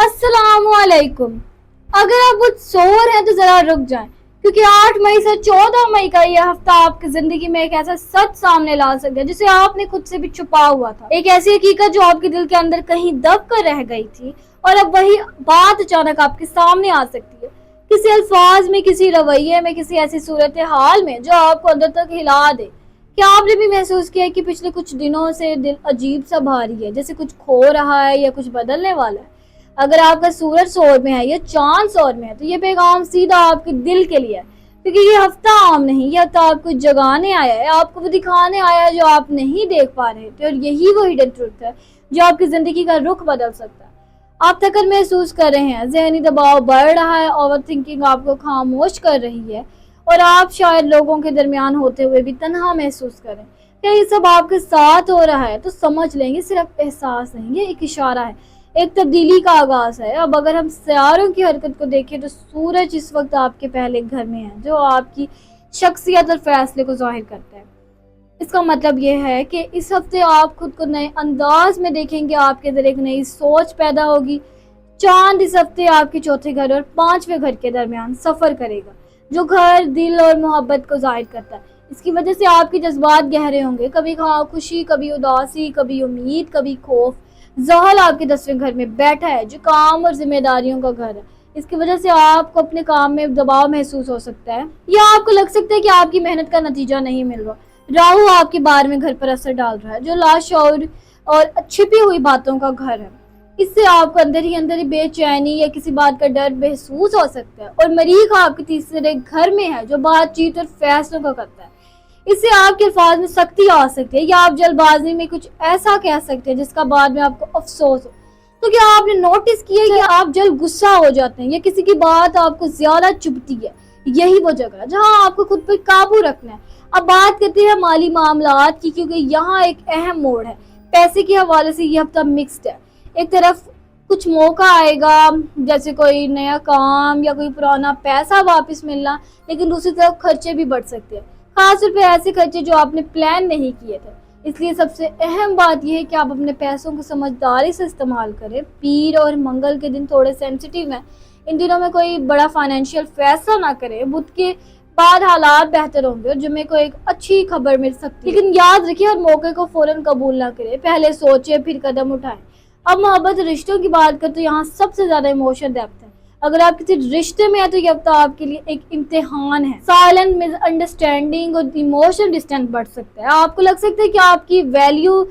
अस्सलाम वालेकुम। अगर आप कुछ सो रहे हैं तो जरा रुक जाएं, क्योंकि 8 मई से 14 मई का ये हफ्ता आपकी जिंदगी में एक ऐसा सच सामने ला सकता है जिसे आपने खुद से भी छुपा हुआ था। एक ऐसी हकीकत जो आपके दिल के अंदर कहीं दब कर रह गई थी और अब वही बात अचानक आपके सामने आ सकती है, किसी अल्फाज में, किसी रवैये में, किसी ऐसी सूरत हाल में जो आपको अंदर तक हिला दे। क्या आपने भी महसूस किया है कि पिछले कुछ दिनों से दिल अजीब सा भारी है, जैसे कुछ खो रहा है या कुछ बदलने वाला है? अगर आपका सूरज सौर में है या चांद सौर में है तो ये पैगाम सीधा आपके दिल के लिए है, क्योंकि ये हफ्ता आम नहीं, ये हफ्ता आपको जगाने आया है, आपको वो दिखाने आया है जो आप नहीं देख पा रहे थे। और यही वो हिडन ट्रुथ है जो आपकी जिंदगी का रुख बदल सकता है। आप थकन महसूस कर रहे हैं, ज़हनी दबाव बढ़ रहा है, ओवर थिंकिंग आपको खामोश कर रही है और आप शायद लोगों के दरमियान होते हुए भी तन्हा महसूस करें। क्या ये सब आपके साथ हो रहा है? तो समझ लेंगे सिर्फ एहसास नहीं, ये एक इशारा है, एक तब्दीली का आगाज है। अब अगर हम सितारों की हरकत को देखें तो सूरज इस वक्त आपके पहले घर में है, जो आपकी शख्सियत और फैसले को जाहिर करता है। इसका मतलब यह है कि इस हफ्ते आप खुद को नए अंदाज में देखेंगे, आपके अंदर एक नई सोच पैदा होगी। चांद इस हफ्ते आपके चौथे घर और 5वें घर के दरमियान सफर करेगा, जो घर, दिल और मोहब्बत को जाहिर करता है। इसकी वजह से आपके जज्बात गहरे होंगे, कभी खुशी, कभी उदासी, कभी उम्मीद, कभी खौफ। ज़हल आपके 10वें घर में बैठा है, जो काम और जिम्मेदारियों का घर है। इसकी वजह से आपको अपने काम में दबाव महसूस हो सकता है या आपको लग सकता है कि आपकी मेहनत का नतीजा नहीं मिल रहा। राहु आपके 12वें घर पर असर डाल रहा है, जो लाशऊर और छिपी हुई बातों का घर है। इससे आपको अंदर ही बेचैनी या किसी बात का डर महसूस हो सकता है। और मरीख आपके 3रे घर में है, जो बातचीत और फैसलों का करता है। इससे आपके अल्फाज में सख्ती आ सकती है या आप जल्दबाजी में कुछ ऐसा कह सकते हैं जिसका बाद में आपको अफसोस हो। तो क्या आपने नोटिस किया कि आप जल्द गुस्सा हो जाते हैं या किसी की बात आपको ज्यादा चुभती है? यही वो जगह है जहां आपको खुद पर काबू रखना है। अब बात करते हैं माली मामलात की, क्योंकि यहाँ एक अहम मोड़ है। पैसे के हवाले से ये हफ्ता मिक्स्ड है। एक तरफ कुछ मौका आएगा, जैसे कोई नया काम या कोई पुराना पैसा वापस मिलना, लेकिन दूसरी तरफ खर्चे भी बढ़ सकते हैं, खासतौर पे ऐसे खर्चे जो आपने प्लान नहीं किए थे। इसलिए सबसे अहम बात यह है कि आप अपने पैसों को समझदारी से इस्तेमाल करें। पीर और मंगल के दिन थोड़े सेंसिटिव हैं, इन दिनों में कोई बड़ा फाइनेंशियल फैसला ना करें। बुध के बाद हालात बेहतर होंगे और जुम्मे को एक अच्छी खबर मिल सकती है, लेकिन याद रखिए हर मौके को फौरन कबूल ना करें, पहले सोचे फिर कदम उठाएं। अब मोहब्बत रिश्तों की बात करें तो यहाँ सबसे ज्यादा इमोशन डेप्थ है। अगर आप किसी रिश्ते में हैं तो ये हफ्ता आपके लिए एक इम्तिहान है। साइलेंट मिसअंडरस्टैंडिंग और इमोशनल डिस्टेंस बढ़ सकता है। आपको लग सकता है कि आपकी वैल्यू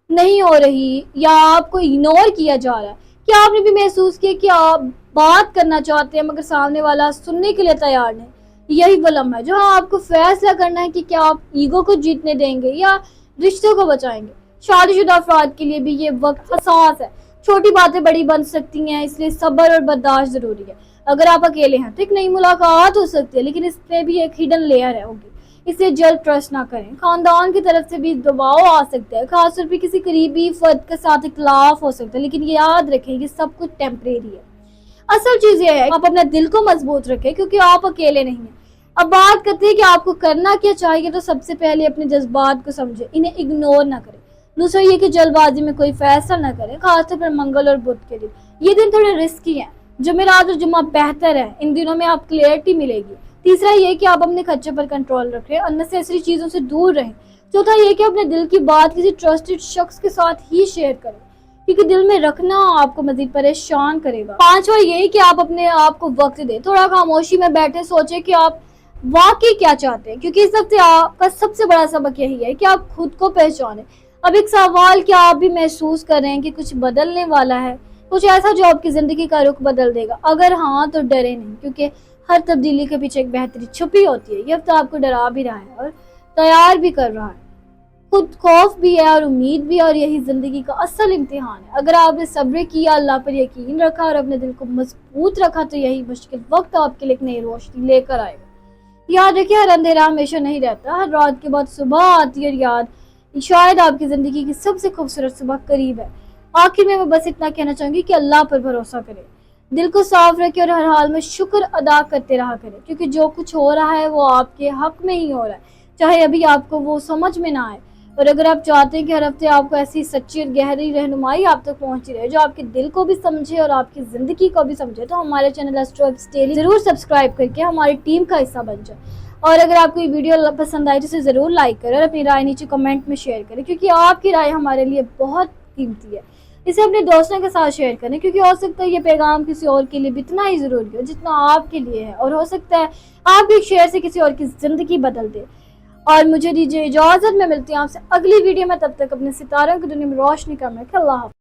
नहीं हो रही या आपको इग्नोर किया जा रहा है। क्या आपने भी महसूस किया कि आप बात करना चाहते हैं मगर सामने वाला सुनने के लिए तैयार नहीं? यही वो लम्हा है जहाँ आपको फैसला करना है कि क्या आप ईगो को जीतने देंगे या रिश्तों को बचाएंगे। शादीशुदा अफराद के लिए भी ये वक्त हसास है। छोटी बातें बड़ी बन सकती हैं, इसलिए सब्र और बर्दाश्त जरूरी है। अगर आप अकेले हैं तो एक नई मुलाकात हो सकती है, लेकिन इसमें भी एक हिडन लेयर है होगी, इसलिए जल्द ट्रस्ट ना करें। खानदान की तरफ से भी दबाव आ सकता है, खासतौर पर किसी करीबी फर्द के साथ इख्तलाफ हो सकता है, लेकिन ये याद रखें कि सब कुछ टेम्परेरी है। असल चीज ये है आप अपने दिल को मजबूत रखें, क्योंकि आप अकेले नहीं हैं। अब बात करते हैं कि आपको करना क्या चाहिए, तो सबसे पहले अपने जज्बात को समझें, इन्हें इग्नोर ना करें। दूसरा ये कि जल्दबाजी में कोई फैसला न करें, खासतौर पर मंगल और बुध के दिन। ये दिन थोड़े रिस्की हैं। जुमेरात और जुम्मा बेहतर है, इन दिनों में आप क्लियरिटी मिलेगी। तीसरा ये कि आप अपने खर्चे पर कंट्रोल रखें, अननेसेसरी चीजों से दूर रहें। चौथा ये कि अपने दिल की बात किसी ट्रस्टेड शख्स के साथ ही शेयर करें, क्योंकि दिल में रखना आपको मजीद परेशान करेगा। पांचवा ये कि आप अपने आप को वक्त दें, थोड़ा खामोशी में बैठे सोचें कि आप वाकई क्या चाहते हैं, क्योंकि इस हफ्ते आपका सबसे बड़ा सबक यही है कि आप खुद को पहचानें। अब एक सवाल, क्या आप भी महसूस कर रहे हैं कि कुछ बदलने वाला है, कुछ ऐसा जो आपकी जिंदगी का रुख बदल देगा? अगर हाँ तो डरे नहीं, क्योंकि हर तब्दीली के पीछे एक बेहतरी छुपी होती है। ये हफ्ता आपको डरा भी रहा है और तैयार भी कर रहा है। खुद खौफ भी है और उम्मीद भी है, और यही जिंदगी का असल इम्तिहान है। अगर आपने सब्र किया, अल्लाह पर यकीन रखा और अपने दिल को मजबूत रखा, तो यही मुश्किल वक्त आपके लिए एक नई रोशनी लेकर आएगा। याद रखिए हर अंधेरा हमेशा नहीं रहता, हर रात के बाद सुबह आती है। याद शायद आपकी जिंदगी की सबसे खूबसूरत सुबह करीब है। आखिर में मैं बस इतना कहना चाहूंगी कि अल्लाह पर भरोसा करें, दिल को साफ रखें और हर हाल में शुक्र अदा करते रहा करें, क्योंकि जो कुछ हो रहा है वो आपके हक में ही हो रहा है, चाहे अभी आपको वो समझ में ना आए। اور اگر آپ چاہتے ہیں کہ ہر ہفتے آپ کو ایسی سچی اور گہری رہنمائی آپ تک پہنچی رہے جو آپ کے دل کو بھی سمجھے اور آپ کی زندگی کو بھی سمجھے، تو ہمارے چینل ایسٹرو ٹپس ڈیلی ضرور سبسکرائب کر کے ہماری ٹیم کا حصہ بن جائے۔ اور اگر آپ کو یہ ویڈیو پسند آئی تو اسے ضرور لائک کریں اور اپنی رائے نیچے کمنٹ میں شیئر کریں، کیونکہ آپ کی رائے ہمارے لیے بہت قیمتی ہے۔ اسے اپنے دوستوں کے ساتھ شیئر کریں، کیونکہ ہو سکتا ہے یہ پیغام کسی اور کے لیے بھی اتنا ہی ضروری ہو جتنا آپ کے لیے ہے، اور ہو سکتا ہے آپ بھی ایک شیئر سے کسی اور کی زندگی بدل دے۔ اور مجھے دیجیے اجازت، میں ملتی ہوں آپ سے اگلی ویڈیو میں، تب تک اپنے ستاروں کی دنیا میں روشنی کرنا۔ اللہ حافظ۔